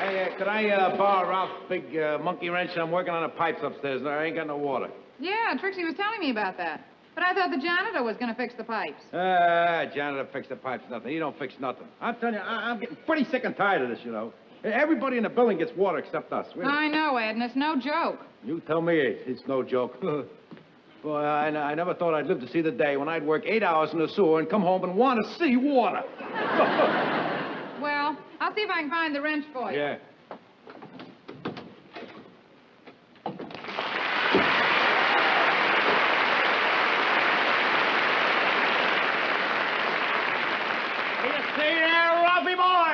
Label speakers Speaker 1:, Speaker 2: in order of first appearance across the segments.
Speaker 1: Hey, could I borrow Ralph's big monkey wrench? I'm working on the pipes upstairs, and I ain't got no water.
Speaker 2: Yeah, Trixie was telling me about that. But I thought the janitor was going to fix the pipes.
Speaker 1: Janitor fix the pipes, nothing. He don't fix nothing. I'm telling you, I'm getting pretty sick and tired of this, you know. Everybody in the building gets water except us. Really.
Speaker 2: I know, Ed, and it's no joke.
Speaker 1: You tell me it's no joke. Boy, I never thought I'd live to see the day when I'd work 8 hours in the sewer and come home and want to see water.
Speaker 2: Well, I'll see if I can find the wrench for you.
Speaker 1: Yeah.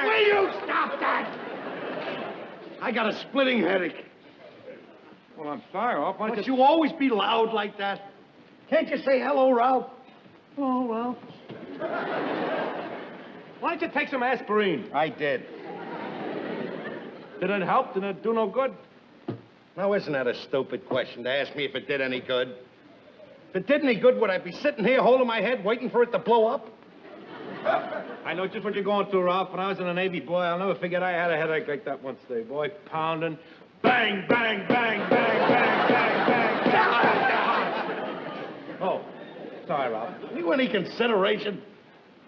Speaker 3: Will you stop that? I got a splitting headache.
Speaker 1: Well, I'm sorry, Ralph.
Speaker 3: Must you always be loud like that? Can't you say hello, Ralph?
Speaker 1: Oh, Ralph. Why don't you take some aspirin?
Speaker 3: I did.
Speaker 1: Did it help? Did it do no good?
Speaker 3: Now, isn't that a stupid question to ask me if it did any good? If it did any good, would I be sitting here holding my head waiting for it to blow up?
Speaker 1: I know just what you're going through, Ralph. When I was in the Navy, boy, I'll never forget I had a headache like that once day, boy. Pounding. Bang, bang, bang, bang, bang, bang, bang. Oh, sorry, Ralph.
Speaker 3: You any consideration?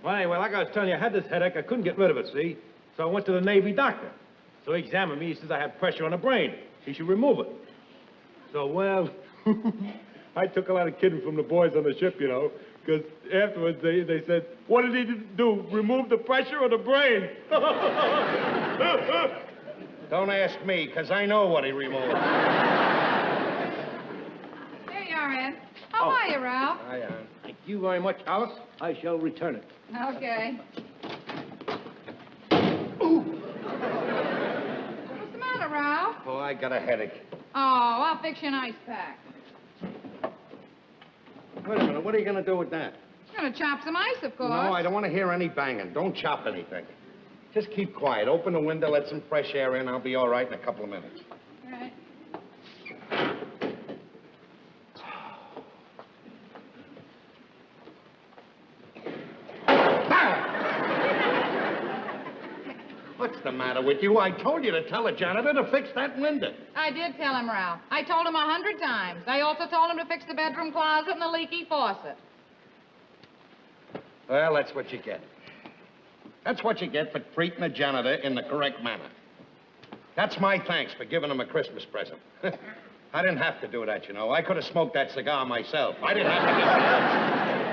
Speaker 1: Well, anyway, like I was telling you, I had this headache. I couldn't get rid of it, see? So I went to the Navy doctor. So he examined me. He says I have pressure on the brain. He should remove it. So, well, I took a lot of kidding from the boys on the ship, you know. Because afterwards, they said, what did he do? Remove the pressure on the brain?
Speaker 3: Don't ask me, because I know what he removed.
Speaker 2: There you are, Ed. How are you, Ralph?
Speaker 3: I am.
Speaker 1: Thank you very much, Alice. I shall return it.
Speaker 2: Okay. What's the matter, Ralph?
Speaker 3: Oh, I got a headache.
Speaker 2: Oh, I'll fix you an ice pack.
Speaker 3: Wait a minute, what are you going to do with that?
Speaker 2: You're going to chop some ice, of course.
Speaker 3: No, I don't want to hear any banging. Don't chop anything. Just keep quiet. Open the window, let some fresh air in. I'll be all right in a couple of minutes.
Speaker 2: All right.
Speaker 3: What's the matter with you? I told you to tell the janitor to fix that window.
Speaker 2: I did tell him, Ralph. I told him 100 times. I also told him to fix the bedroom closet and the leaky faucet.
Speaker 3: Well, that's what you get. That's what you get for treating the janitor in the correct manner. That's my thanks for giving him a Christmas present. I didn't have to do that, you know. I could have smoked that cigar myself. I didn't have to do that.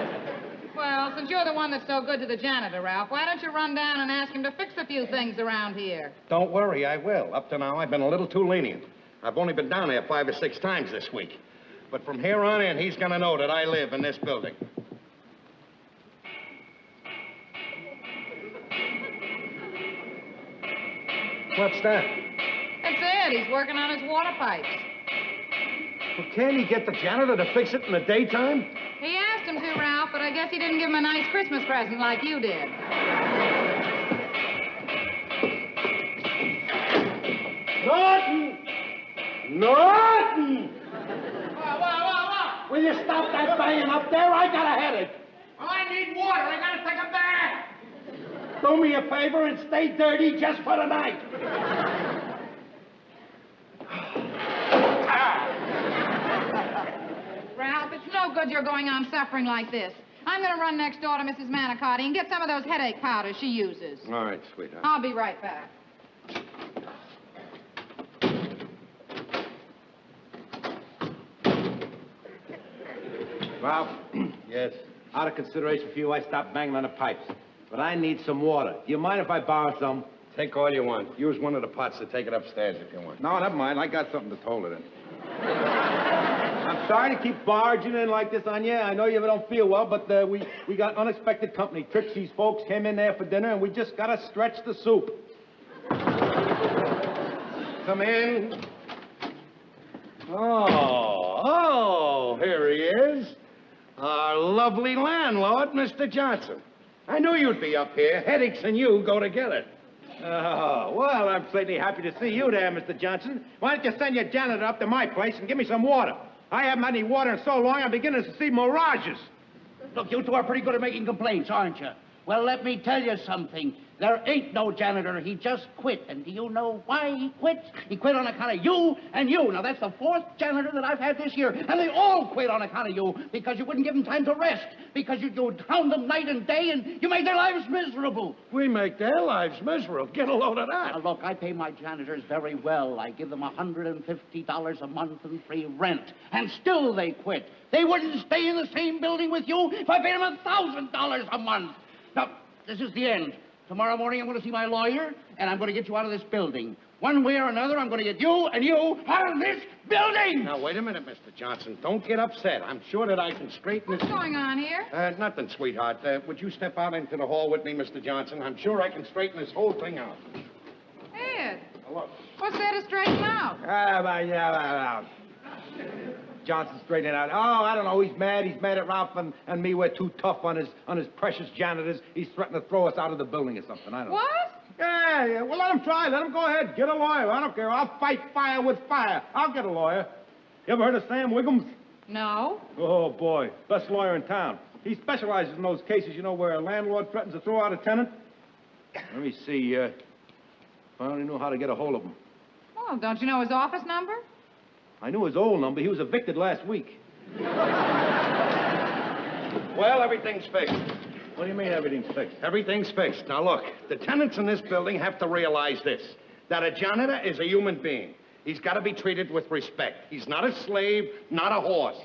Speaker 2: Well, since you're the one that's so good to the janitor, Ralph, why don't you run down and ask him to fix a few things around here?
Speaker 3: Don't worry, I will. Up to now, I've been a little too lenient. I've only been down there 5 or 6 times this week. But from here on in, he's gonna know that I live in this building. What's that?
Speaker 2: That's Ed. He's working on his water pipes.
Speaker 3: Well, can't he get the janitor to fix it in the daytime?
Speaker 2: He asked him to, Ralph, but I guess he didn't give him a nice Christmas present like you did.
Speaker 3: Norton! Norton!
Speaker 2: What?
Speaker 3: Will you stop that banging up there? I got a headache.
Speaker 2: Well, I need water. I gotta take a bath.
Speaker 3: Do me a favor and stay dirty just for the night.
Speaker 2: Ralph, it's no good you're going on suffering like this. I'm gonna run next door to Mrs. Manicotti and get some of those headache powders she uses.
Speaker 3: All right, sweetheart.
Speaker 2: I'll be right back.
Speaker 1: Ralph,
Speaker 3: Yes?
Speaker 1: out of consideration for you, I stopped banging on the pipes. But I need some water. Do you mind if I borrow some?
Speaker 3: Take all you want. Use one of the pots to take it upstairs if you want.
Speaker 1: No, never mind. I got something to hold it in. I'm sorry to keep barging in like this on you. I know you don't feel well, but we got unexpected company. Trixie's folks came in there for dinner, and we just got to stretch the soup.
Speaker 3: Come in. Oh, here he is. Our lovely landlord, Mr. Johnson. I knew you'd be up here. Headaches and you go together.
Speaker 1: Oh, well, I'm certainly happy to see you there, Mr. Johnson. Why don't you send your janitor up to my place and give me some water? I haven't had any water in so long, I'm beginning to see mirages.
Speaker 4: Look, you two are pretty good at making complaints, aren't you? Well, let me tell you something. There ain't no janitor. He just quit. And do you know why he quit? He quit on account of you and you. Now, that's the fourth janitor that I've had this year. And they all quit on account of you because you wouldn't give them time to rest. Because you hound them night and day and you made their lives miserable.
Speaker 3: We make their lives miserable. Get a load of that.
Speaker 4: Now, look, I pay my janitors very well. I give them $150 a month in free rent. And still they quit. They wouldn't stay in the same building with you if I paid them $1,000 a month. Now, this is the end. Tomorrow morning, I'm going to see my lawyer, and I'm going to get you out of this building. One way or another, I'm going to get you and you out of this building!
Speaker 3: Now, wait a minute, Mr. Johnson. Don't get upset. I'm sure that I can straighten this...
Speaker 2: What's going on here?
Speaker 3: Nothing, sweetheart. Would you step out into the hall with me, Mr. Johnson? I'm sure I can straighten this whole thing out.
Speaker 2: Ed,
Speaker 3: Now, look.
Speaker 2: what's there to straighten out?
Speaker 1: Johnson straightening out. Oh, I don't know. He's mad. He's mad at Ralph and me. We're too tough on his precious janitors. He's threatening to throw us out of the building or something. I don't know.
Speaker 2: What?
Speaker 1: Yeah. Well, let him try. Let him go ahead. Get a lawyer. I don't care. I'll fight fire with fire. I'll get a lawyer. You ever heard of Sam Wiggums?
Speaker 2: No.
Speaker 1: Oh, boy. Best lawyer in town. He specializes in those cases, you know, where a landlord threatens to throw out a tenant. Let me see. If I only knew how to get a hold of him.
Speaker 2: Well, don't you know his office number?
Speaker 1: I knew his old number. He was evicted last week.
Speaker 3: Well, everything's fixed.
Speaker 1: What do you mean everything's fixed?
Speaker 3: Everything's fixed. Now, look, the tenants in this building have to realize this, that a janitor is a human being. He's got to be treated with respect. He's not a slave, not a horse.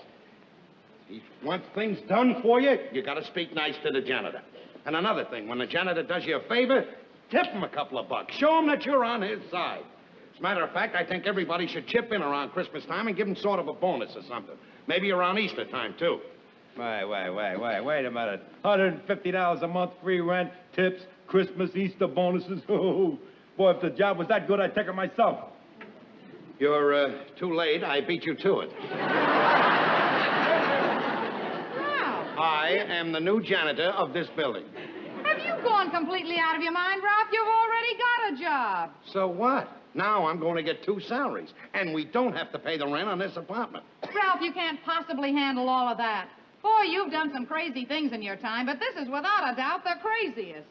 Speaker 3: He wants things done for you, you got to speak nice to the janitor. And another thing, when the janitor does you a favor, tip him a couple of bucks. Show him that you're on his side. As a matter of fact, I think everybody should chip in around Christmas time and give him sort of a bonus or something. Maybe around Easter time, too.
Speaker 1: Wait a minute. $150 a month, free rent, tips, Christmas, Easter bonuses. Oh, boy, if the job was that good, I'd take it myself.
Speaker 3: You're too late. I beat you to it.
Speaker 2: Ralph,
Speaker 3: I am the new janitor of this building.
Speaker 2: have you gone completely out of your mind, Ralph? You've already got a job.
Speaker 3: So what? Now I'm going to get 2 salaries, and we don't have to pay the rent on this apartment.
Speaker 2: Ralph, you can't possibly handle all of that. Boy, you've done some crazy things in your time, but this is without a doubt the craziest.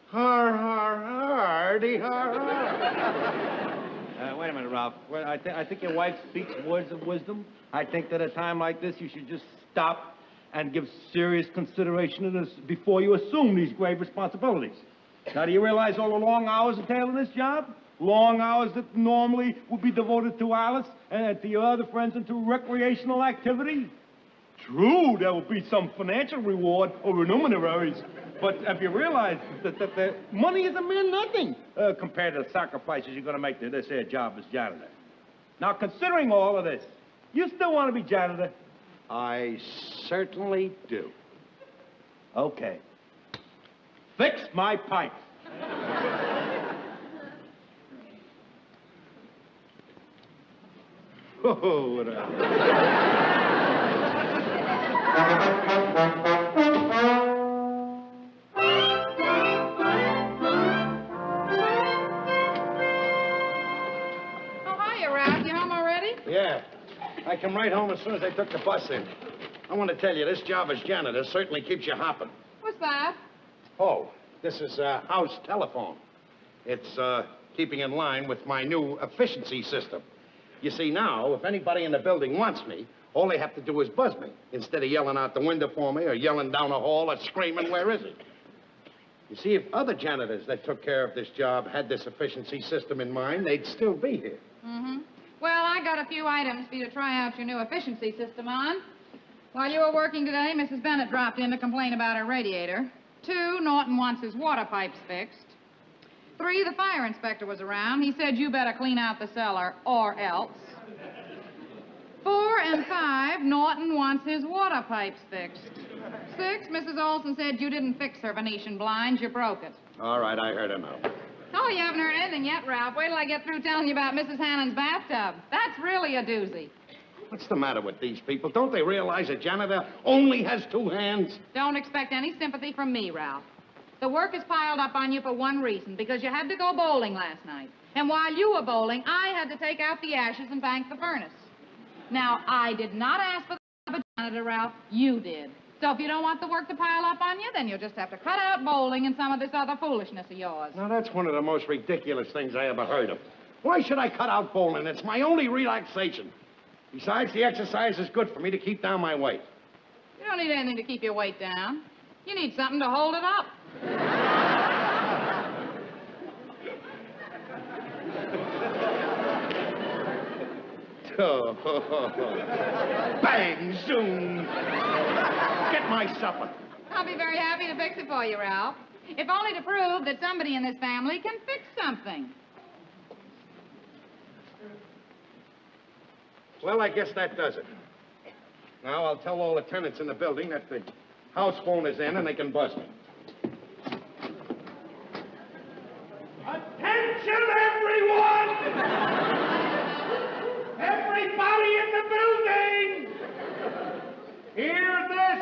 Speaker 3: Har, har, hardy, har, har.
Speaker 1: Wait a minute, Ralph. Well, I think your wife speaks words of wisdom. I think that at a time like this, you should just stop and give serious consideration to this before you assume these grave responsibilities. Now, do you realize all the long hours entailed in this job? Long hours that normally would be devoted to Alice and to your other friends and to recreational activity? True, there will be some financial reward or remuneraries. But if you realize that the money is a mere nothing compared to the sacrifices you're going to make to this here job as janitor. Now, considering all of this, you still want to be janitor?
Speaker 3: I certainly do.
Speaker 1: Okay. Fix my pipes. Oh, what a...
Speaker 3: Yeah. I come right home as soon as I took the bus in. I want to tell you, this job as janitor certainly keeps you hopping.
Speaker 2: What's that?
Speaker 3: Oh, this is house telephone. It's keeping in line with my new efficiency system. You see, now, if anybody in the building wants me, all they have to do is buzz me, instead of yelling out the window for me or yelling down the hall or screaming, "Where is he?" You see, if other janitors that took care of this job had this efficiency system in mind, they'd still be here.
Speaker 2: Mm-hmm. Well, I got a few items for you to try out your new efficiency system on. While you were working today, Mrs. Bennett dropped in to complain about her radiator. 2, Norton wants his water pipes fixed. 3, the fire inspector was around. He said you better clean out the cellar or else. 4 and 5, Norton wants his water pipes fixed. 6, Mrs. Olson said you didn't fix her Venetian blinds, you broke it.
Speaker 3: All right, I heard enough.
Speaker 2: Oh, you haven't heard anything yet, Ralph. Wait till I get through telling you about Mrs. Hannon's bathtub. That's really a doozy.
Speaker 3: What's the matter with these people? Don't they realize a janitor only has 2 hands?
Speaker 2: Don't expect any sympathy from me, Ralph. The work is piled up on you for one reason, because you had to go bowling last night. And while you were bowling, I had to take out the ashes and bank the furnace. Now, I did not ask for the janitor, Ralph. You did. So if you don't want the work to pile up on you, then you'll just have to cut out bowling and some of this other foolishness of yours.
Speaker 3: Now, that's one of the most ridiculous things I ever heard of. Why should I cut out bowling? It's my only relaxation. Besides, the exercise is good for me to keep down my weight.
Speaker 2: You don't need anything to keep your weight down. You need something to hold it up.
Speaker 3: Oh, bang, zoom. Get my supper.
Speaker 2: I'll be very happy to fix it for you, Ralph. If only to prove that somebody in this family can fix something.
Speaker 3: Well, I guess that does it. Now, I'll tell all the tenants in the building that the house phone is in and they can buzz me. Attention, everyone! Everybody in the building! Hear this!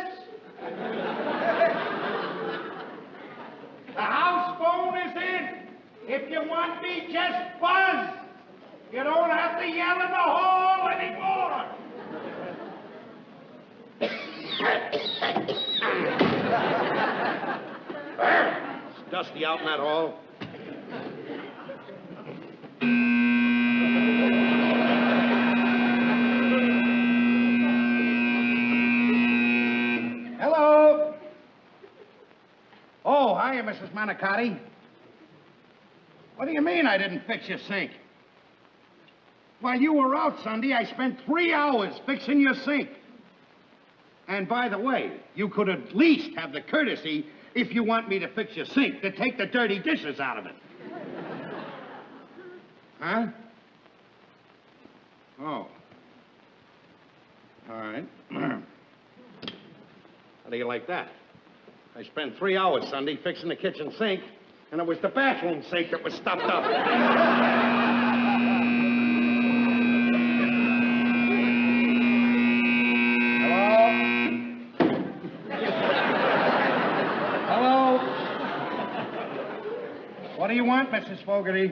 Speaker 3: The house phone is in. If you want me, just buzz. You don't have to yell in the hall anymore. It's dusty out in that hall. Hello. Oh, hiya, Mrs. Manicotti. What do you mean I didn't fix your sink? While you were out Sunday, I spent 3 hours fixing your sink. And by the way, you could at least have the courtesy, if you want me to fix your sink, to take the dirty dishes out of it. Huh? Oh. All right. How do you like that? I spent 3 hours Sunday fixing the kitchen sink, and it was the bathroom sink that was stuffed up. What do you want, Mrs. Fogarty?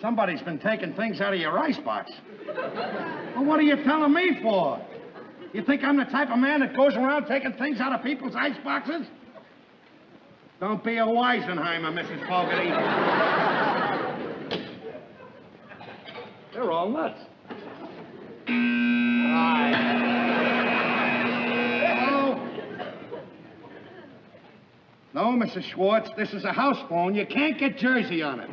Speaker 3: Somebody's been taking things out of your icebox. Well, what are you telling me for? You think I'm the type of man that goes around taking things out of people's iceboxes? Don't be a Weisenheimer, Mrs. Fogarty. They're all nuts. No, Mrs. Schwartz, this is a house phone. You can't get Jersey on it.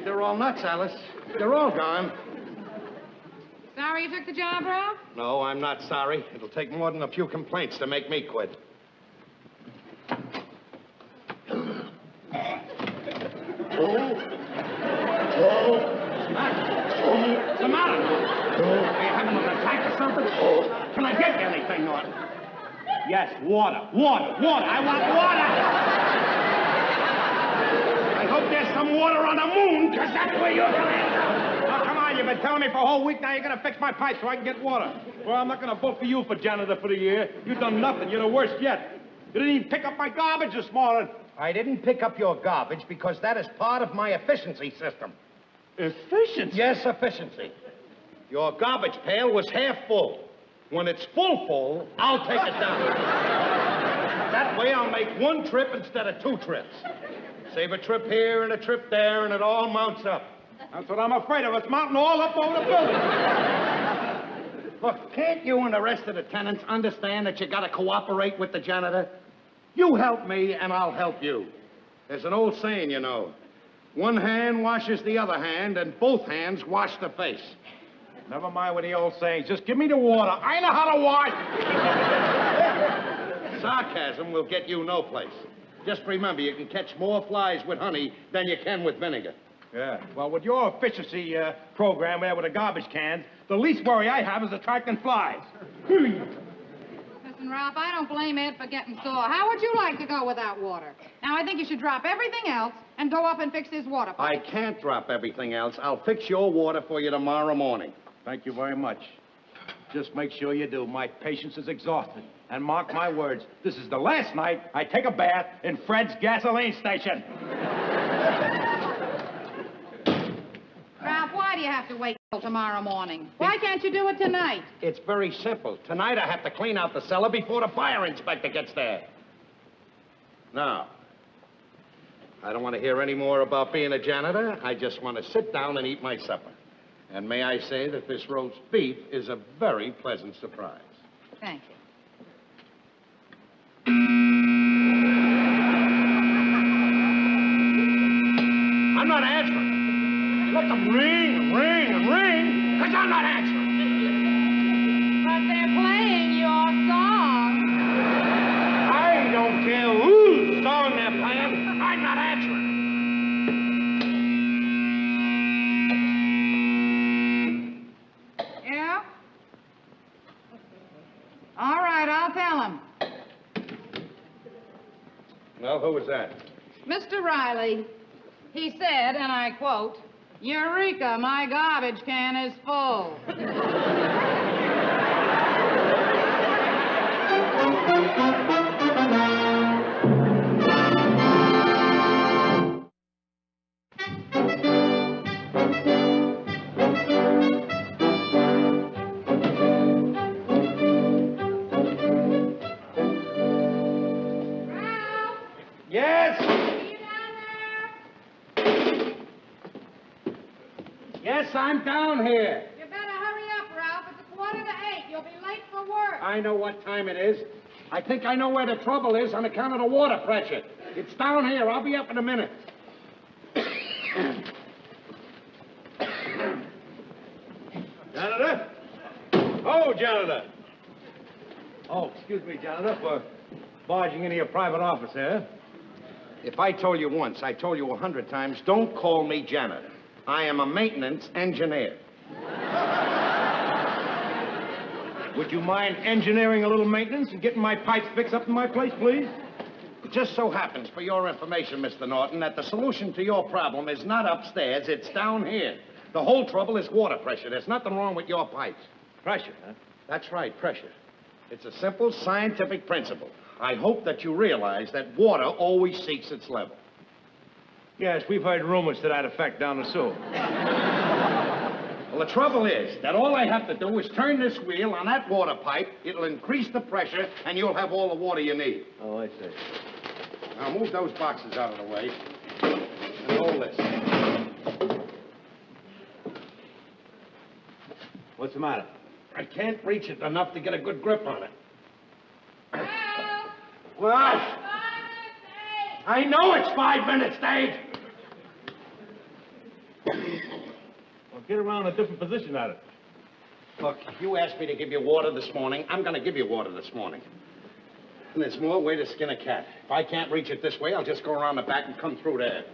Speaker 3: They're all nuts, Alice. They're all gone.
Speaker 2: Sorry you took the job, Ralph?
Speaker 3: No, I'm not sorry. It'll take more than a few complaints to make me quit. What's the matter? Are you having an attack or something? Can I get you anything, Norton?
Speaker 1: Yes, water. Water. Water. I want water.
Speaker 3: I hope there's some water on the moon, because that's where you're going to end up.
Speaker 1: Oh, come on. You've been telling me for a whole week now you're going to fix my pipe so I can get water. Well, I'm not going to vote for you for janitor for the year. You've done nothing. You're the worst yet. You didn't even pick up my garbage this morning.
Speaker 3: I didn't pick up your garbage because that is part of my efficiency system.
Speaker 1: Efficiency?
Speaker 3: Yes, efficiency. Your garbage pail was half full. When it's full, I'll take it down. That way I'll make one trip instead of 2 trips. Save a trip here and a trip there, and it all mounts up.
Speaker 1: That's what I'm afraid of. It's mounting all up over the building.
Speaker 3: Look, can't you and the rest of the tenants understand that you gotta cooperate with the janitor? You help me, and I'll help you. There's an old saying, you know. One hand washes the other hand, and both hands wash the face.
Speaker 1: Never mind what the old sayings. Just give me the water. I know how to wash.
Speaker 3: Sarcasm will get you no place. Just remember, you can catch more flies with honey than you can with vinegar.
Speaker 1: Yeah. Well, with your efficiency program there with the garbage cans, the least worry I have is attracting flies.
Speaker 2: Listen, Ralph, I don't blame Ed for getting sore. How would you like to go without water? Now, I think you should drop everything else and go up and fix this water pipe.
Speaker 3: I can't drop everything else. I'll fix your water for you tomorrow morning.
Speaker 1: Thank you very much. Just make sure you do. My patience is exhausted. And mark my words, this is the last night I take a bath in Fred's gasoline station.
Speaker 2: Ralph, why do you have to wait till tomorrow morning? Why can't you do it tonight?
Speaker 3: It's very simple. Tonight I have to clean out the cellar before the fire inspector gets there. Now, I don't want to hear any more about being a janitor. I just want to sit down and eat my supper. And may I say that this roast beef is a very pleasant surprise.
Speaker 2: Thank you.
Speaker 3: I'm not answering. Let them ring, because I'm not answering.
Speaker 2: But they're playing your song.
Speaker 3: I don't care whose song they're playing. I'm not answering.
Speaker 2: Yeah? All right, I'll tell him.
Speaker 3: Well, who was that?
Speaker 2: Mr. Riley, he said, and I quote, "Eureka, my garbage can is full."
Speaker 3: Yes?
Speaker 2: You down there?
Speaker 3: Yes, I'm down here.
Speaker 2: You better hurry up, Ralph. It's 7:45. You'll be late for work.
Speaker 3: I know what time it is. I think I know where the trouble is on account of the water pressure. It's down here. I'll be up in a minute.
Speaker 1: Janitor? Oh, janitor. Oh, excuse me, janitor, for barging into your private office here.
Speaker 3: If I told you once, I told you 100 times, don't call me janitor. I am a maintenance engineer.
Speaker 1: Would you mind engineering a little maintenance and getting my pipes fixed up in my place, please?
Speaker 3: It just so happens, for your information, Mr. Norton, that the solution to your problem is not upstairs, it's down here. The whole trouble is water pressure. There's nothing wrong with your pipes.
Speaker 1: Pressure, huh?
Speaker 3: That's right, pressure. It's a simple scientific principle. I hope that you realize that water always seeks its level.
Speaker 1: Yes, we've heard rumors to that effect down the sewer.
Speaker 3: Well, the trouble is that all I have to do is turn this wheel on that water pipe. It'll increase the pressure, and you'll have all the water you need.
Speaker 1: Oh, I see.
Speaker 3: Now, move those boxes out of the way. And hold this.
Speaker 1: What's the matter?
Speaker 3: I can't reach it enough to get a good grip on it.
Speaker 2: Ralph!
Speaker 3: What?
Speaker 2: 5 minutes, 8.
Speaker 3: I know it's 5 minutes, Dave.
Speaker 1: Well, get around a different position at it.
Speaker 3: Look, you asked me to give you water this morning. I'm going to give you water this morning. And there's more way to skin a cat. If I can't reach it this way, I'll just go around the back and come through there.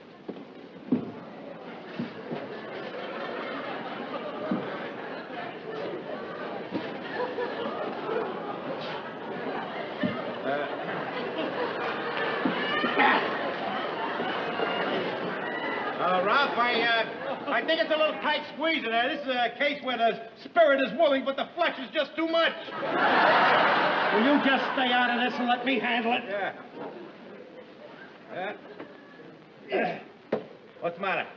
Speaker 1: Ralph, I think it's a little tight squeeze in there. This is a case where the spirit is willing, but the flesh is just too much.
Speaker 3: Will you just stay out of this and let me handle it?
Speaker 1: Yeah. What's the matter?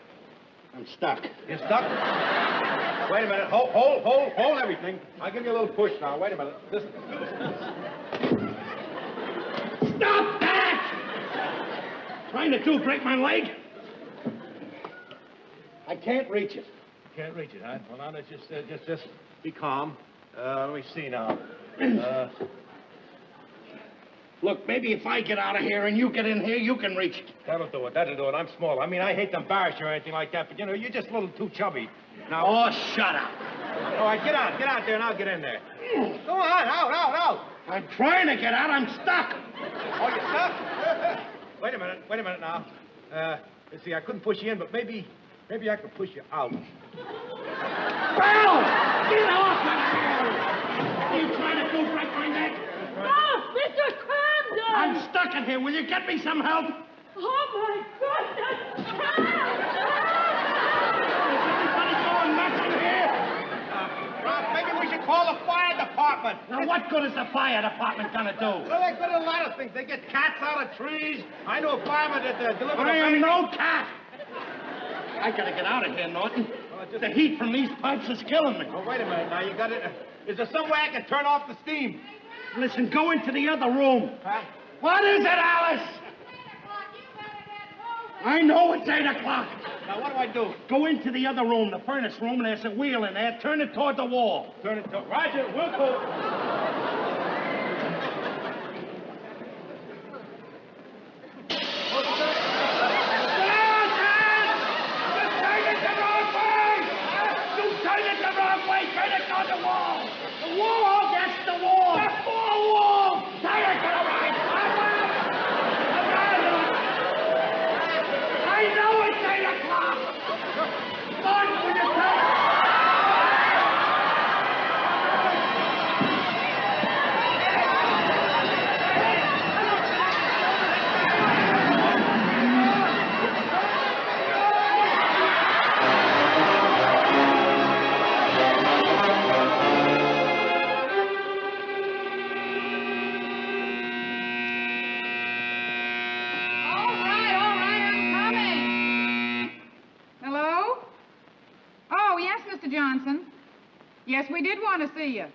Speaker 3: I'm stuck.
Speaker 1: You stuck? Wait a minute. Hold everything. I'll give you a little push now. Wait a minute. Listen.
Speaker 3: Stop that! Trying to break my leg? I can't reach it.
Speaker 1: Can't reach it, huh? Well, now let's just be calm. Let me see now.
Speaker 3: Look, maybe if I get out of here and you get in here, you can reach it.
Speaker 1: That'll do it. I'm small. I mean, I hate to embarrass you or anything like that, but, you know, you're just a little too chubby. Now...
Speaker 3: Oh, shut up.
Speaker 1: All right, get out there and I'll get in there. Go on, out.
Speaker 3: I'm trying to get out. I'm stuck.
Speaker 1: Oh, you're stuck? Wait a minute now. Let's see, I couldn't push you in, but maybe I could push you out.
Speaker 3: Well, get off of there! Are you trying to break my neck?
Speaker 5: Oh, Mr. Crandall!
Speaker 3: I'm stuck in here. Will you get me some help?
Speaker 5: Oh, my goodness!
Speaker 3: Is everybody going nuts in here?
Speaker 1: Rob, maybe we should call the fire department.
Speaker 3: Now, what good is the fire department gonna do?
Speaker 1: Well, they're good at a lot of things. They get cats out of trees. I know a fireman that delivered
Speaker 3: I
Speaker 1: a
Speaker 3: am
Speaker 1: baby.
Speaker 3: no cat. I gotta get out of here, Norton.
Speaker 1: Well,
Speaker 3: The heat from these pipes is killing me.
Speaker 1: Oh, wait a minute now. You got it. Is there some way I can turn off the steam?
Speaker 3: Listen, go into the other room.
Speaker 1: Huh?
Speaker 3: What is it, Alice? I know it's 8 o'clock.
Speaker 1: Now, what do I do?
Speaker 3: Go into the other room, the furnace room, and there's a wheel in there. Turn it toward the wall.
Speaker 1: Turn it to... Roger, we'll go.
Speaker 3: Turn it toward the wall. The wall? Yes, the wall. The wall. Turn it to the right. I know it's 8 o'clock. Come on, will you turn it?
Speaker 2: All right, I'm coming. Hello? Oh, yes, Mr. Johnson. Yes, we did want to see you.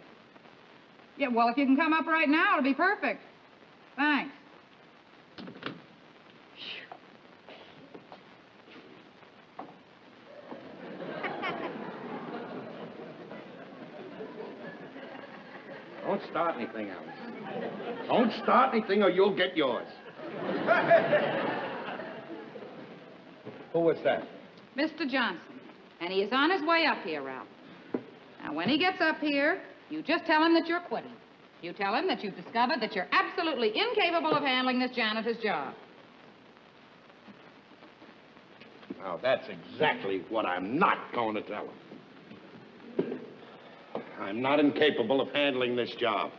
Speaker 2: Yeah, well, if you can come up right now, it'll be perfect. Thanks.
Speaker 3: Don't start anything, Alice. Don't start anything or you'll get yours. Who was that?
Speaker 2: Mr. Johnson. And he is on his way up here, Ralph. Now, when he gets up here, you just tell him that you're quitting. You tell him that you've discovered that you're absolutely incapable of handling this janitor's job.
Speaker 3: Now, that's exactly what I'm not going to tell him. I'm not incapable of handling this job.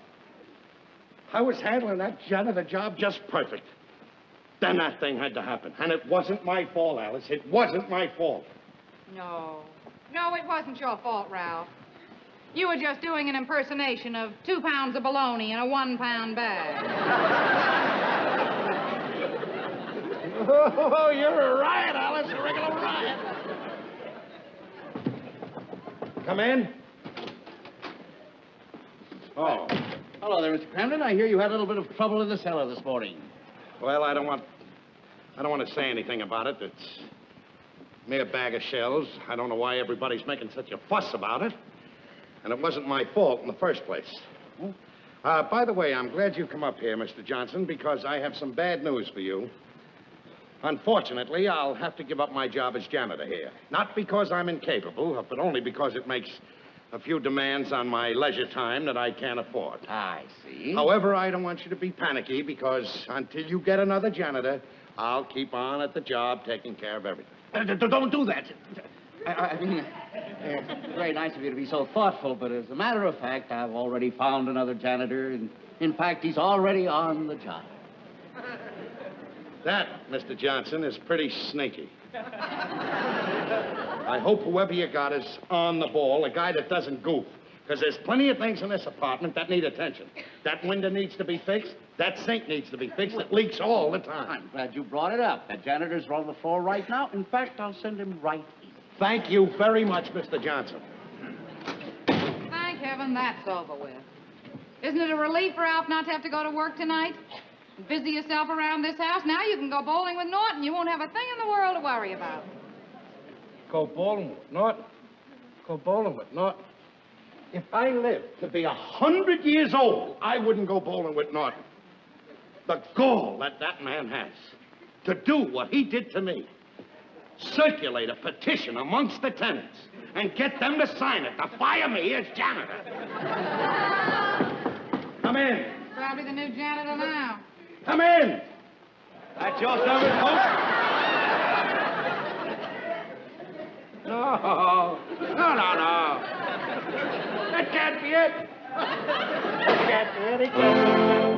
Speaker 3: I was handling that janitor job just perfect. Then that thing had to happen. And it wasn't my fault, Alice. It wasn't my fault.
Speaker 2: No. No, it wasn't your fault, Ralph. You were just doing an impersonation of 2 pounds of bologna in a 1-pound bag.
Speaker 3: Oh, you're a riot, Alice. A regular riot. Come in. Oh.
Speaker 4: Hello there, Mr. Cramden. I hear you had a little bit of trouble in the cellar this morning.
Speaker 3: Well, I don't want to say anything about it. It's a mere bag of shells. I don't know why everybody's making such a fuss about it. And it wasn't my fault in the first place. By the way, I'm glad you come up here, Mr. Johnson, because I have some bad news for you. Unfortunately, I'll have to give up my job as janitor here. Not because I'm incapable, but only because it makes a few demands on my leisure time that I can't afford.
Speaker 4: I see.
Speaker 3: However, I don't want you to be panicky, because until you get another janitor, I'll keep on at the job taking care of everything.
Speaker 4: Don't do that. I mean, it's very nice of you to be so thoughtful, but as a matter of fact, I've already found another janitor, and in fact, he's already on the job.
Speaker 3: That, Mr. Johnson, is pretty sneaky. I hope whoever you got is on the ball, a guy that doesn't goof. Because there's plenty of things in this apartment that need attention. That window needs to be fixed. That sink needs to be fixed. It leaks all the time.
Speaker 4: I'm glad you brought it up. That janitor's on the floor right now. In fact, I'll send him right in.
Speaker 3: Thank you very much, Mr. Johnson.
Speaker 2: Thank heaven that's over with. Isn't it a relief, Ralph, not to have to go to work tonight? Busy yourself around this house. Now you can go bowling with Norton. You won't have a thing in the world to worry about.
Speaker 3: Go bowling with Norton? Go bowling with Norton? If I lived to be 100 years old, I wouldn't go bowling with Norton. The gall that that man has to do what he did to me. Circulate a petition amongst the tenants and get them to sign it to fire me as janitor. Come in.
Speaker 2: Probably the new janitor now.
Speaker 3: Come in.
Speaker 1: That's your service, folks?
Speaker 3: No. That can't be it. That can't be it. It can't be it.